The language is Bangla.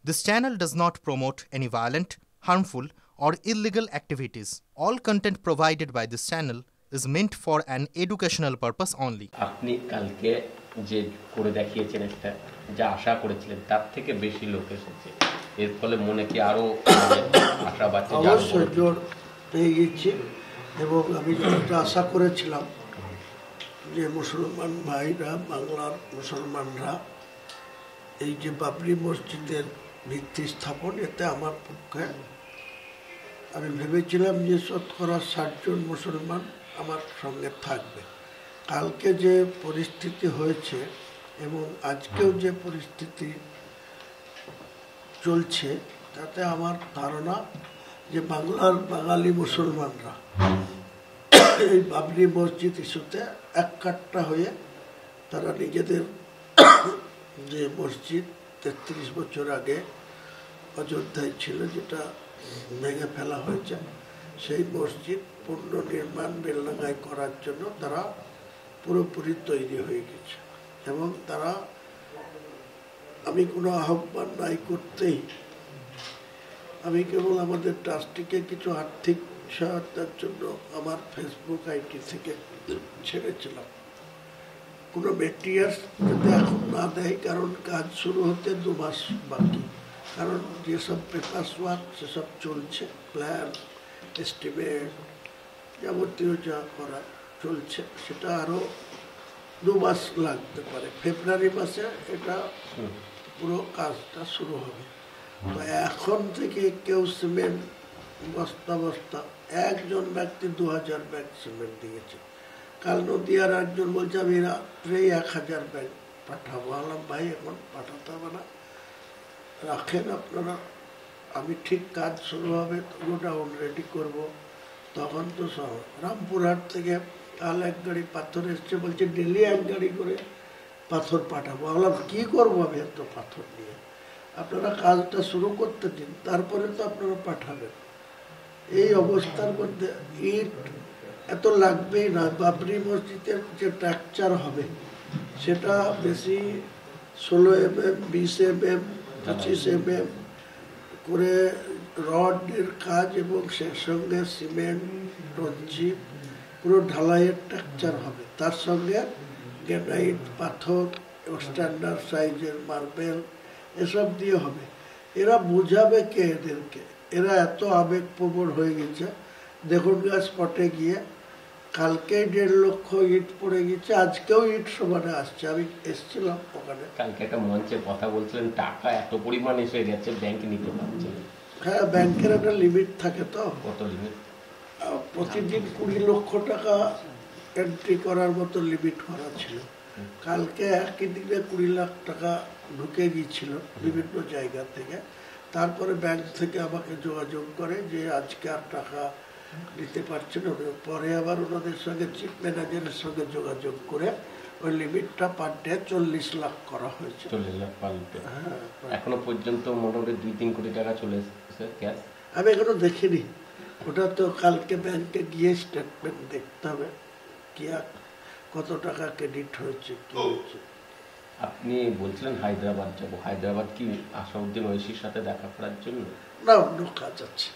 This channel does not promote any violent, harmful, or illegal activities. All content provided by this channel is meant for an educational purpose only. আপনি কালকে যে করে দেখিয়েছেন একটা যা আশা করেছিলেন তার থেকে বেশি লোক এসেছে, এর ফলে মনে কি আরো আশা বাড়ছে? অবশ্যই জোর পেয়ে গেছি এবং আমি যেটা আশা করেছিলাম যে মুসলমান ভাইরা, বাংলার মুসলমানরা এই যে বাবরি মসজিদের ভিত্তি স্থাপন, এতে আমার পক্ষে আমি ভেবেছিলাম যে শতকরা ৬০ জন মুসলমান আমার সঙ্গে থাকবে। কালকে যে পরিস্থিতি হয়েছে এবং আজকেও যে পরিস্থিতি চলছে, তাতে আমার ধারণা যে বাংলার বাঙালি মুসলমানরা এই বাবরি মসজিদ ইস্যুতে এককাট্টা হয়ে তারা নিজেদের যে মসজিদ ৩৩ বছর আগে অযোধ্যায় ছিল, যেটা ভেঙে ফেলা হয়েছে, সেই মসজিদ পুনর্নির্মাণ বেলডাঙ্গায় করার জন্য তারা পুরোপুরি তৈরি হয়ে গেছে। এবং তারা, আমি কোনো আহ্বান নাই করতেই আমি কেবল আমাদের ট্রাস্টিকে কিছু আর্থিক সহায়তার জন্য আমার ফেসবুক আইডি থেকে ছেড়েছিলাম। কোনো মেটেরিয়ালস যাতে এখন না দেয়, কারণ কাজ শুরু হতে ২ মাস বাকি। কারণ যেসব পেপার্স ওয়ার্ক সেসব চলছে, প্ল্যান, এস্টিমেট, যাবতীয় যা করা চলছে, সেটা আরও ২ মাস লাগতে পারে। ফেব্রুয়ারি মাসে এটা পুরো কাজটা শুরু হবে। তো এখন থেকে কেউ সিমেন্ট বস্তা বস্তা, একজন ব্যক্তি ২০০০ ব্যাগ সিমেন্ট দিয়েছে। কাল নদীয়ার একজন বলছে আমি রাত্রেই ১০০০ ব্যাগ পাঠাবো। বললাম ভাই এখন পাঠাতে হবে না, রাখেন আপনারা, আমি ঠিক কাজ শুরু হবে গোডাউন রেডি করব, তখন তো সব। রামপুরহাট থেকে কাল এক গাড়ি পাথর এসছে, বলছে ডেলি এক গাড়ি করে পাথর পাঠাবো। বললাম কী করবো আমি এত পাথর নিয়ে, আপনারা কাজটা শুরু করতে দিন, তারপরে তো আপনারা পাঠাবেন। এই অবস্থার মধ্যে ইট এত লাগবেই না। বাবরি মসজিদের যে স্ট্রাকচার হবে সেটা বেশি ১৬ mm, ২০ mm, ২৫ mm করে রডের কাজ এবং সেই সঙ্গে সিমেন্ট, টঞ্চি, পুরো ঢালাইয়ের স্ট্রাকচার হবে। তার সঙ্গে গ্রানাইট, পাথর, স্ট্যান্ডার্ড সাইজের মার্বেল, এসব দিয়ে হবে। এরা বুঝাবে কে এদেরকে? এরা এত আবেগপ্রবণ হয়ে গেছে। দেখুন স্পটে গিয়ে কালকে ১.৫ লক্ষ ইট পড়ে গেছে, আজকেও ইট সমানে আসছে। আমি এসেছিলাম ওখানে। কালকে একটা মঞ্চে কথা বলছিলেন, টাকা এত পরিমাণ এসে গেছে ব্যাংক নিতে পারছে। হ্যাঁ, ব্যাংকের একটা লিমিট থাকে। তো কত লিমিট? প্রতিদিন ২০ লক্ষ টাকা এন্ট্রি করার মতো লিমিট করা ছিল। কালকে একই দিনে ২০ লাখ টাকা ঢুকে গিয়েছিল বিভিন্ন জায়গা থেকে। তারপরে ব্যাংক থেকে আমাকে যোগাযোগ করে যে আজকে আর টাকা দিতে পারছে না। পরে আবার ওনাদের সঙ্গে চিফ ম্যানেজারের সঙ্গে যোগাযোগ করে ওই লিমিটটা পার ডে ৪০ লাখ করা হয়েছে। ৪০ লাখ পার ডে। হ্যাঁ, এখনো পর্যন্ত মোটামুটি ২-৩ কোটি টাকা চলে এসেছে ক্যাশ। আমি এখনো দেখিনি, ওটা তো কালকে ব্যাংকে গিয়ে স্টেটমেন্ট দেখতে হবে কি কত টাকা ক্রেডিট হয়েছে, কি হয়েছে। আপনি বলছিলেন হায়দ্রাবাদ যাবো, হায়দ্রাবাদ কি আসাউদ্দিন ওয়েসির সাথে দেখা করার জন্য? না, অন্য কাজ আছে।